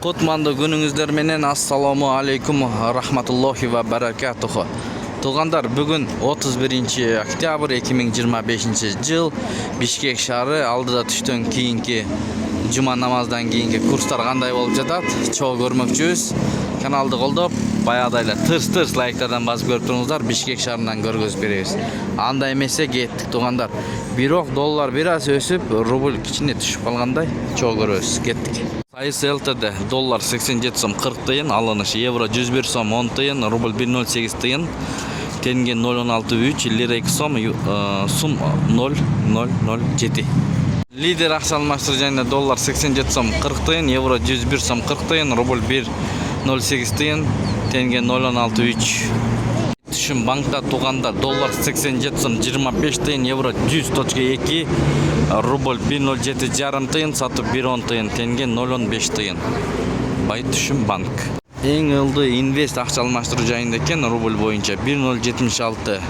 Кутмандуу күнүңүздөр менен ассаламу алейкум рахматуллахи ва баракатуху. Тугандар, бүгүн 31 октябрь 2025 жыл Бишкек шаары алдыда түштөн кийинки жума намаздан кийинки курстар кандай болуп жатат? Чоо көрмөкчүбүз. Каналды колдоп, баягыдай эле тырс лайктардан басып көрүп туруңуздар, Бишкек шаарынан көргөзүп беребиз. Андай эмесе кеттик тугандар. Бирок доллар бир аз өсүп, рубль кичине түшүп калгандай. Чоо көрөбүз, кеттик. Сайыс ЛТД доллар 87 сом 40 тыйын, алынышы евро 101 сом 10 тыйын, рубль 108 тыйын, тенге 0.63, лира 2 сом, сум 0.007. Лидер акча алмаштыруу жайында доллар 87 сом 40 тыйын, евро 101 сом 40 тыйын, рубль 1.08 тыйын, тенге 0.63. Түшүм банкта туганда доллар 87 сом 25 тыйын, евро 100.2, рубль 1.07 жарым тыйын, сатып 1.10 тыйын, тенге 0.15 тыйын. Бай түшүм банк. Эң ылдый инвест акча алмаштыруу жайында экен рубль боюнча 1.076,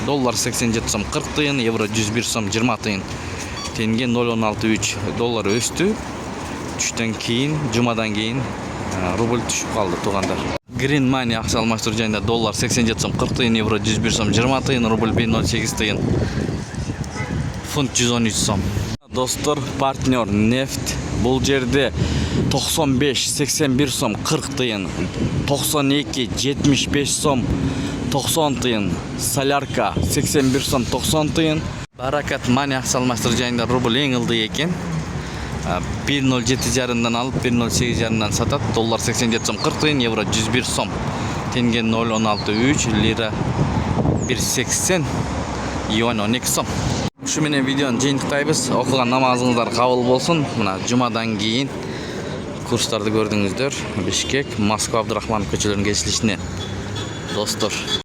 доллар 87 сом 40 тыйын, евро 101 сом 20 тыйын, тенге 0.63. Доллар өстү. Түштөн кийин, жумадан кийин рубль түшүп калды тугандар. Green Money акча алмаштыруу жайында доллар 87 сом 40 тыйын, евро 101 сом 20 тыйын, рубль 1.08 тыйын, фунт 113 сом. Достор, партнер нефть бул жерде 95-81 сом 40 тыйын, 92-75 сом 90 тыйын, солярка 81 сом 90 тыйын. Баракат Money акча алмаштыруу жайында рубль эң ылдый экен. 1.07 жарымдан алып 1.08 жарымдан сатат. Доллар 87 сом 40 тыйын, евро 101 сом, тенге 0.63, лира 1.80, юань 12 сом. Ушу менен видеону жыйынтыктайбыз. Окуган намазыңыздар кабыл болсун. Мына жумадан кийин курстарды көрдүңүздөр. Бишкек, Москва Абдурахманов көчөлөрүнүн кесилишине. Достор.